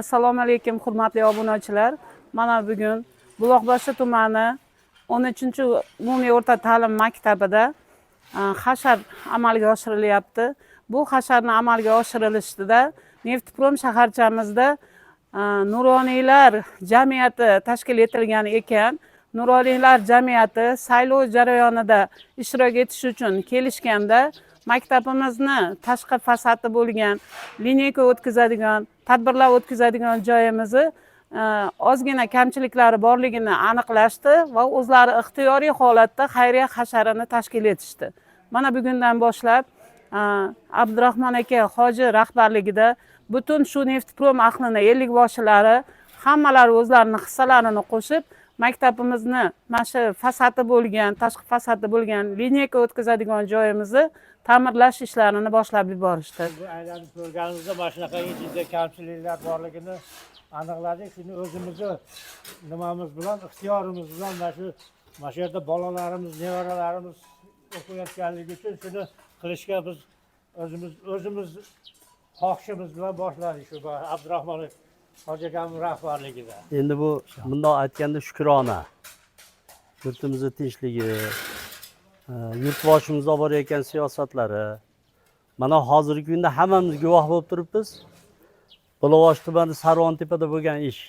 Assalomu alaykum hurmatli obunachilar. Mana bugun Buloqboshi tumani 13-umumiy o'rta ta'lim maktabida hashar amalga oshirilyapti. Bu hasharni amalga oshirilishida Neftprom shaharchamizda nuroniylar jamiyati tashkil etilgan ekan. Nuroniylar jamiyati saylov jarayonida ishtirok etish uchun kelishganda maktabimizni tashqi fasadi bo'lgan, lineyka o'tkazadigan, tadbirlar o'tkazadigan joyimizni ozgina kamchiliklari borligini aniqlashdi va o'zlari ixtiyoriy holatda xayriya hasharini tashkil etishdi. Mana bugundan boshlab Abdurahmon aka hoji rahbarligida butun shu Neftprom ahlini 50 boshilari hammalari o'zlarini hissalarini qo'shib maktabimizni mana shu fasadi bo'lgan, tashqi fasadi bo'lgan lineyka o'tkazadigan joyimizni ta'mirlash ishlarini boshlab yuborishdi. Bu aylanib ko'rganimizda mana shunaqa ichida kamchiliklar borligini aniqladik. Shuni o'zimizni nimamiz bilan, ixtiyorimiz bilan mana shu yerda bolalarimiz, nevaralarimiz o'qiyotganligi uchun shuni qilishga biz o'zimiz xohishimiz bilan boshladik shu Abdurahmon hoji akamning rahbarligida. Endi bu bundoq aytganda shukrona. Yurtimizning tinchligi, yurtboshimiz olib borayotgan siyosatlari. Mana hozirgi kunda hammamiz guvoh bo'lib turibmiz. Buloqboshi tumani Sarvontepada bo'lgan ish.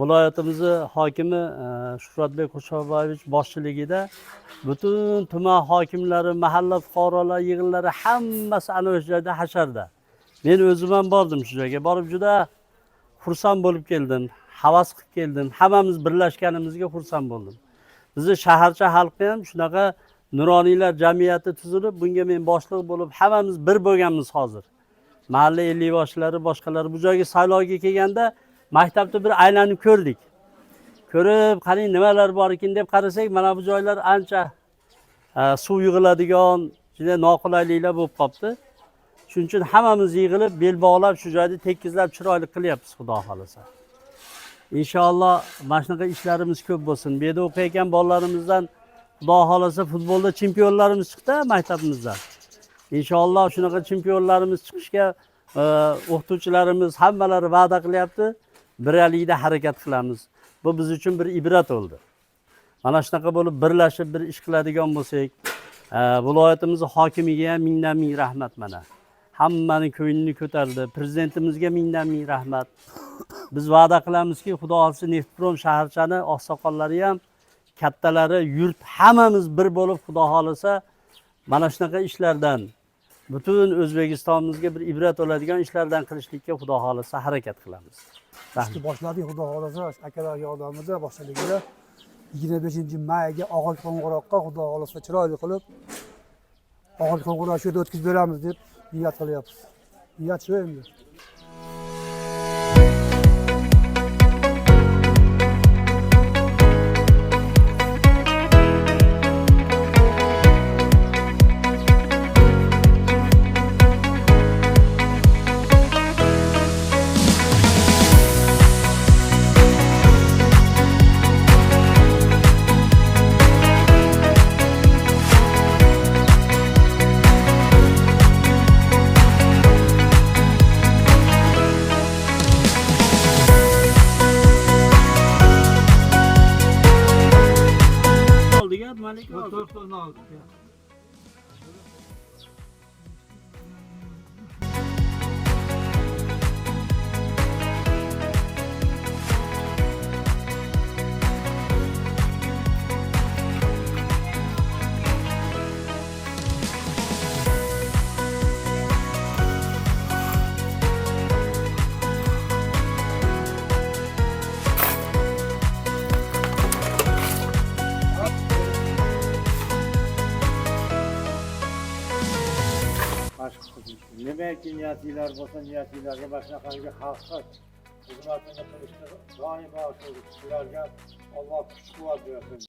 Viloyatimizning hokimi Shuhratbek Xushoboyevich boshchiligida butun tuman hokimlari, mahalla fuqarolar yig'inlari hammasi ana o'sha joyda hasharda. Men o'zim ham bordim shu joyga. Borib juda xursand bo'lib keldim. Havas qilib keldim. Hammamiz birlashganimizga xursand bo'ldim. Bizni shaharcha xalqi ham shunaqa nuroniylar jamiyati tuzilib, bunga men boshliq bo'lib, hammamiz bir bo'lganmiz hozir. Mahalla 50 boshlari, boshqalari bu joyga saylovga kelganda maktabda bir aylanib ko'rdik. Ko'rib, qarang nimalar bor ekan deb qarasak, mana bu joylar ancha suv yig'iladigan, juda noqulayliklar bo'lib qopti. Shuning uchun hammamiz yig'ilib, bel bog'lab shu joyni tekizlab chiroyli qilyapmiz, xudo xolasa. Inshaalloh mana shunaqa ishlarimiz ko'p bo'lsin. Bu yerda o'qiyotgan bolalarimizdan xudo xolasa futbolda chempionlarimiz chiqdi maktabimizdan. Inshaalloh shunaqa chempionlarimiz chiqishga o'qituvchilarimiz hammalari va'da qilyapti. Birgalikda harakat qilamiz. Bu biz uchun bir ibrat bo'ldi. Mana shunaqa bo'lib birlashib bir ish qiladigan bo'lsak, viloyatimizning hokimiga ham mingdan ming rahmat mana. Hammaning ko'nglini ko'tardi. Prezidentimizga mingdan ming rahmat. Biz va'da qilamizki, xudo xolasa Neftprom shaharchani oqsoqollari ham, kattalari, yurt hammamiz bir bo'lib xudo xolasa mana shunaqa ishlardan butun O'zbekistonimizga bir ibrat bo'ladigan ishlardan qilishlikka xudo xolasa harakat qilamiz. Ishni boshladik xudo xolasa akalar yordamida boshligida 25-mayga Og'il qo'ng'iroqqa xudo xolasa chiroyli qilib Og'il qo'ng'iroq shu yerda o'tkazib beramiz deb niyat qilyapmiz. Niyat shu endi. Nimaiki niyatlilar bo'lsa, niyatlilarga mana shunaqangi xalqqa xizmatini qilishni doim bag'ishlaydi. Ularga Alloh kuch-quvvat bersin.